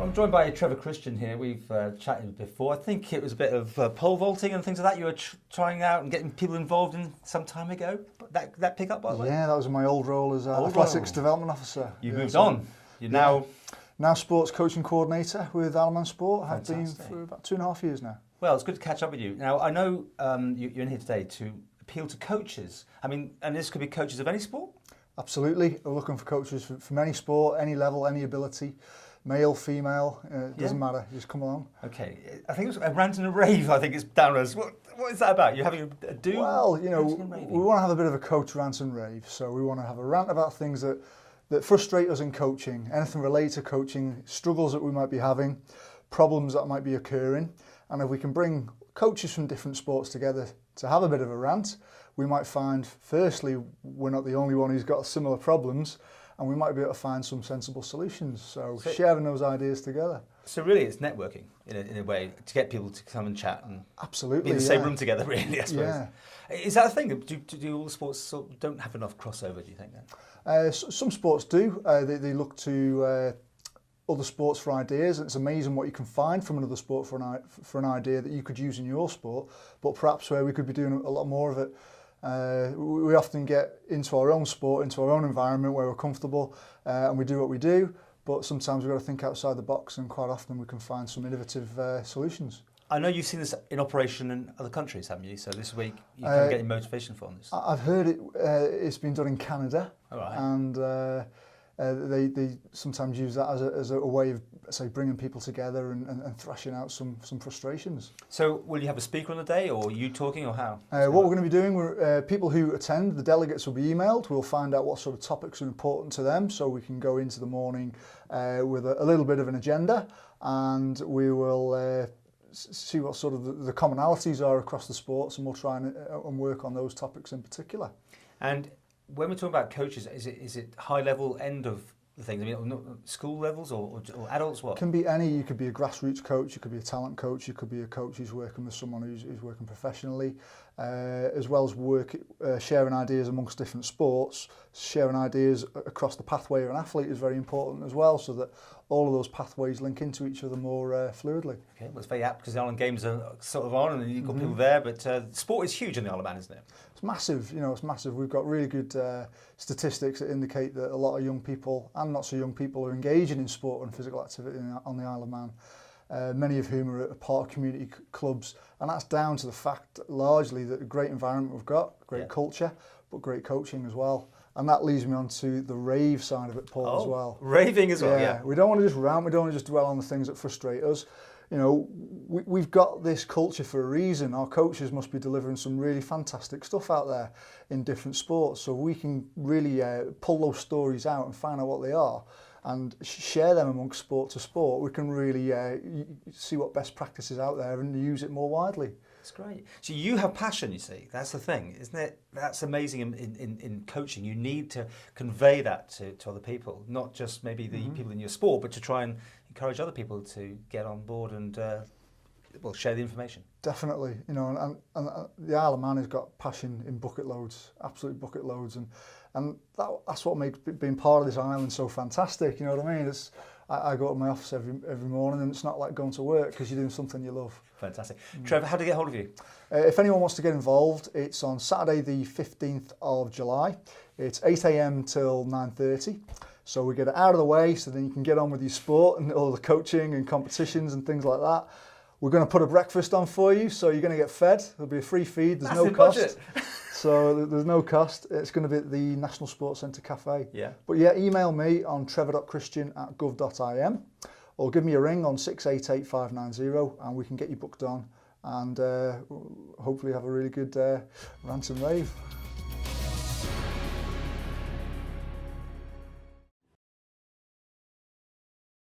Well, I'm joined by Trevor Christian here. We've chatted before. I think it was a bit of pole vaulting and things like that you were trying out and getting people involved in some time ago. That pick up, by the way? Yeah, that was my old role as athletics development officer. You've moved on. You're now sports coaching coordinator with Alman Sport. I've been Fantastic. for about 2.5 years now. Well, it's good to catch up with you. Now, I know you're in here today to appeal to coaches. I mean, and this could be coaches of any sport? Absolutely. We're looking for coaches from any sport, any level, any ability. Male, female, it doesn't matter. You just come along. Okay. I think it was a Rant and Rave, I think it's down as. What is that about? You're having a do? Well, you know, we want to have a bit of a coach rant and rave. So we want to have a rant about things that frustrate us in coaching, anything related to coaching, struggles that we might be having, problems that might be occurring. And if we can bring coaches from different sports together to have a bit of a rant, we might find, firstly, we're not the only one who's got similar problems, and we might be able to find some sensible solutions. So sharing those ideas together. So really it's networking in a way, to get people to come and chat and absolutely be in the same room together, really, I suppose. Yeah. Is that a thing? Do all sports sort of don't have enough crossover, do you think, then? Some sports do. They look to other sports for ideas. It's amazing what you can find from another sport for an idea that you could use in your sport, but perhaps where we could be doing a lot more of it. We often get into our own sport, into our own environment where we're comfortable, and we do what we do, but sometimes we've got to think outside the box, and quite often we can find some innovative solutions. I know you've seen this in operation in other countries, haven't you? So this week you're kind of getting motivation from this. I've heard it's been done in Canada, and they sometimes use that as a way of, say, bringing people together and thrashing out some frustrations. So will you have a speaker on the day, or you talking, or how? What we're going to be doing, people who attend, the delegates will be emailed. We'll find out what sort of topics are important to them, so we can go into the morning with a little bit of an agenda, and we will see what sort of the commonalities are across the sports, and we'll try and work on those topics in particular. And when we're talking about coaches, is it high level end of the things? I mean, school levels or adults? What? It can be any. You could be a grassroots coach, you could be a talent coach, you could be a coach who's working with someone who's working professionally, as well as sharing ideas amongst different sports. Sharing ideas across the pathway of an athlete is very important as well, so that all of those pathways link into each other more fluidly. Okay, well, it's very apt because the Isle of Games are sort of on, and you've got people there, but sport is huge in the Isle of Man, isn't it? It's massive, you know, it's massive. We've got really good statistics that indicate that a lot of young people and not so young people are engaging in sport and physical activity on the Isle of Man, many of whom are a part of community clubs, and that's down to the fact largely that a great environment we've got, great culture, but great coaching as well. And that leads me on to the rave side of it, Paul, as well. Raving as well, yeah. We don't want to just rant, we don't want to just dwell on the things that frustrate us. You know, we've got this culture for a reason. Our coaches must be delivering some really fantastic stuff out there in different sports, so we can really pull those stories out and find out what they are and share them amongst sport to sport. We can really see what best practices out there and use it more widely. That's great. So you have passion, you see. That's the thing, isn't it? That's amazing in coaching. You need to convey that to other people, not just maybe the people in your sport, but to try and encourage other people to get on board and share the information. Definitely, you know, and the Isle of Man has got passion in bucket loads, absolute bucket loads, and that's what makes being part of this island so fantastic. You know what I mean? I go to my office every morning, and it's not like going to work because you're doing something you love. Fantastic. Trevor, how to get hold of you? If anyone wants to get involved, it's on Saturday the 15th of July. It's 8 AM till 9:30. So we get it out of the way so then you can get on with your sport and all the coaching and competitions and things like that. We're going to put a breakfast on for you, so you're going to get fed. There'll be a free feed, there's no cost. So there's no cost. It's going to be at the National Sports Centre Cafe. Yeah. But yeah, email me on trevor.christian@gov.im or give me a ring on 688 590 and we can get you booked on and hopefully have a really good rant and rave.